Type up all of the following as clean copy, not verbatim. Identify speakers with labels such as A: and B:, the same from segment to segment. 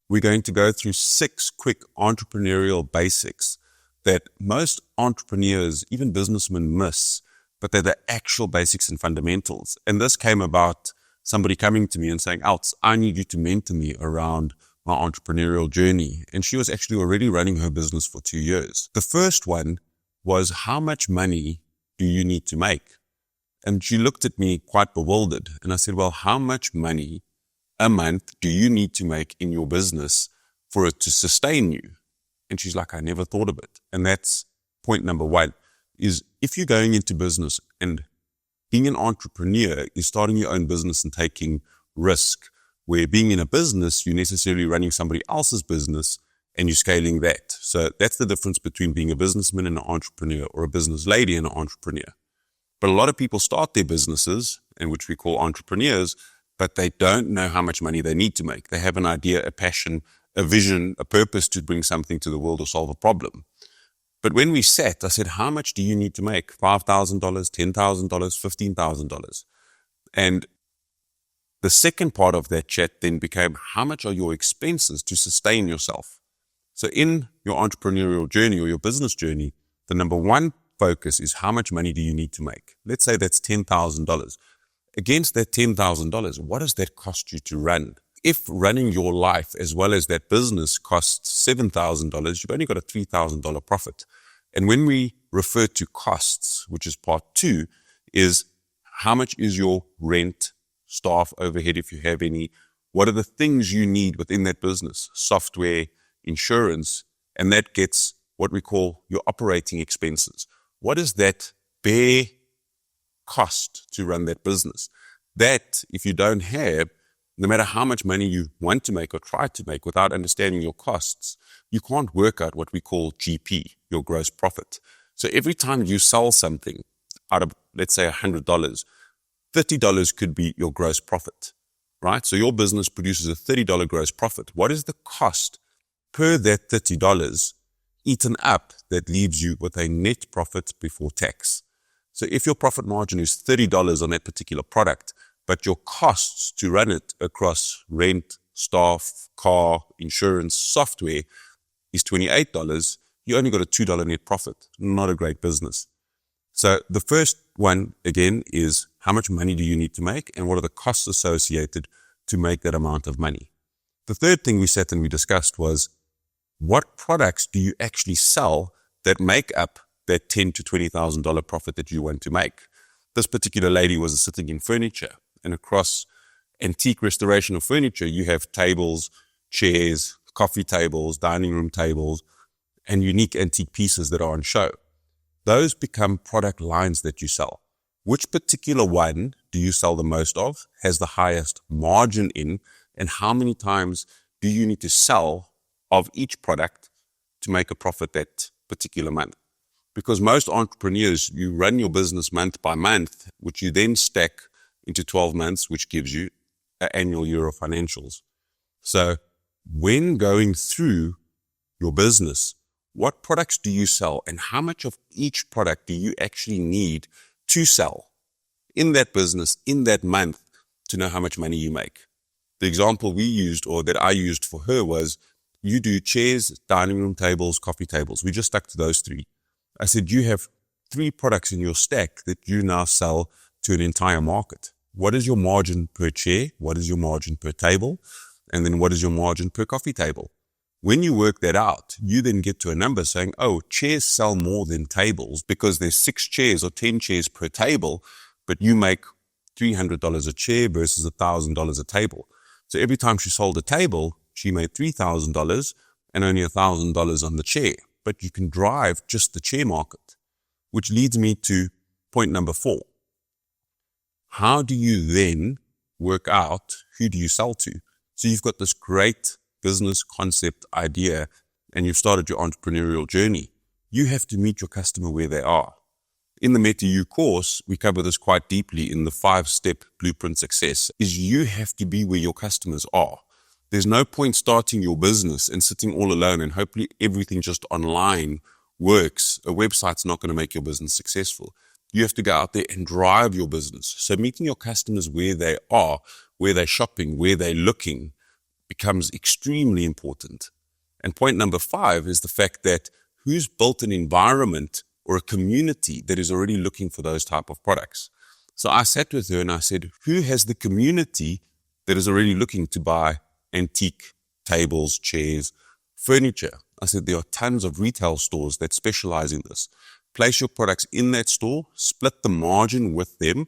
A: we're going to go through 6 quick entrepreneurial basics that most entrepreneurs, even businessmen, miss, but they're the actual basics and fundamentals. And this came about somebody coming to me and saying, Alts, I need you to mentor me around my entrepreneurial journey. And she was actually already running her business for 2 years. The first one was, how much money do you need to make? And she looked at me quite bewildered. And I said, well, how much money a month do you need to make in your business for it to sustain you? And she's like, I never thought of it. And that's point number 1, is if you're going into business and being an entrepreneur is starting your own business and taking risk, where being in a business, you're necessarily running somebody else's business and you're scaling that. So that's the difference between being a businessman and an entrepreneur, or a business lady and an entrepreneur. But a lot of people start their businesses, and which we call entrepreneurs, but they don't know how much money they need to make. They have an idea, a passion, a vision, a purpose to bring something to the world or solve a problem. But when we sat, I said, how much do you need to make? $5,000, $10,000, $15,000? And the second part of that chat then became, how much are your expenses to sustain yourself? So in your entrepreneurial journey or your business journey, the number 1 focus is, how much money do you need to make? Let's say that's $10,000. Against that $10,000, what does that cost you to run? If running your life as well as that business costs $7,000, you've only got a $3,000 profit. And when we refer to costs, which is part 2, is how much is your rent, staff overhead if you have any? What are the things you need within that business? Software, insurance, and that gets what we call your operating expenses. What is that bare cost to run that business? That, if you don't have, no matter how much money you want to make or try to make, without understanding your costs, you can't work out what we call GP, your gross profit. So every time you sell something out of, let's say, $100, $30 could be your gross profit, right? So your business produces a $30 gross profit. What is the cost per that $30 eaten up that leaves you with a net profit before tax? So if your profit margin is $30 on that particular product, but your costs to run it across rent, staff, car, insurance, software is $28, you only got a $2 net profit. Not a great business. So the first one, again, is how much money do you need to make and what are the costs associated to make that amount of money? The third thing we sat and we discussed was, what products do you actually sell that make up that $10,000 to $20,000 profit that you want to make? This particular lady was sitting in furniture, and across antique restoration of furniture, you have tables, chairs, coffee tables, dining room tables, and unique antique pieces that are on show. Those become product lines that you sell. Which particular one do you sell the most of, has the highest margin in, and how many times do you need to sell of each product to make a profit that particular month? Because most entrepreneurs, you run your business month by month, which you then stack into 12 months, which gives you an annual year of financials. So when going through your business, what products do you sell and how much of each product do you actually need to sell in that business, in that month, to know how much money you make? The example we used, or that I used for her, was you do chairs, dining room tables, coffee tables. We just stuck to those 3. I said, you have 3 products in your stack that you now sell to an entire market. What is your margin per chair? What is your margin per table? And then what is your margin per coffee table? When you work that out, you then get to a number saying, oh, chairs sell more than tables because there's 6 chairs or 10 chairs per table, but you make $300 a chair versus $1,000 a table. So every time she sold a table, she made $3,000 and only $1,000 on the chair. But you can drive just the chair market, which leads me to point number 4. How do you then work out who do you sell to? So you've got this great business concept idea and you've started your entrepreneurial journey. You have to meet your customer where they are. In the Meta U course, we cover this quite deeply in the 5-step blueprint success, is you have to be where your customers are. There's no point starting your business and sitting all alone and hopefully everything just online works. A website's not going to make your business successful. You have to go out there and drive your business. So meeting your customers where they are, where they're shopping, where they're looking, becomes extremely important. And point number 5 is the fact that who's built an environment or a community that is already looking for those type of products. So I sat with her and I said, who has the community that is already looking to buy antique tables, chairs, furniture? I said, there are tons of retail stores that specialize in this. Place your products in that store, split the margin with them,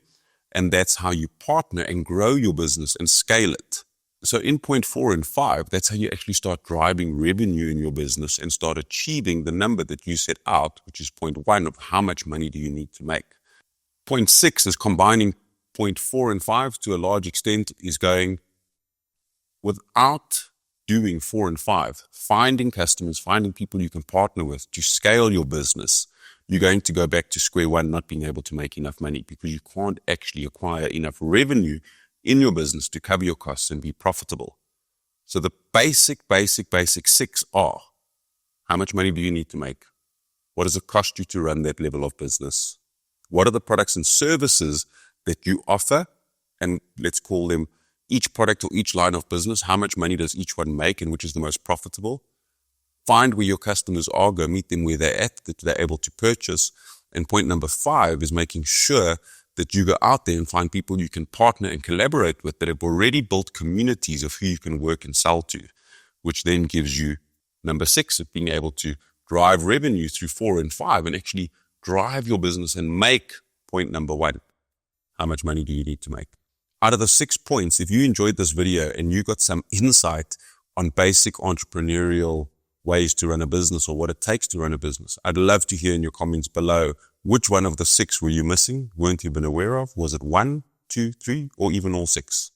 A: and that's how you partner and grow your business and scale it. So in point 4 and 5, that's how you actually start driving revenue in your business and start achieving the number that you set out, which is point 1 of how much money do you need to make. Point 6 is combining point 4 and 5 to a large extent, is going without doing 4 and 5, finding customers, finding people you can partner with to scale your business. You're going to go back to square one, not being able to make enough money because you can't actually acquire enough revenue in your business to cover your costs and be profitable. So the basic 6 are: how much money do you need to make? What does it cost you to run that level of business? What are the products and services that you offer? And let's call them each product or each line of business. How much money does each one make and which is the most profitable? Find where your customers are, go meet them where they're at, that they're able to purchase. And point number 5 is making sure that you go out there and find people you can partner and collaborate with that have already built communities of who you can work and sell to, which then gives you number 6 of being able to drive revenue through 4 and 5 and actually drive your business and make point number 1. How much money do you need to make? Out of the 6 points, if you enjoyed this video and you got some insight on basic entrepreneurial ways to run a business or what it takes to run a business, I'd love to hear in your comments below, which one of the 6 were you missing, weren't you been aware of? Was it 1, 2, 3, or even all 6?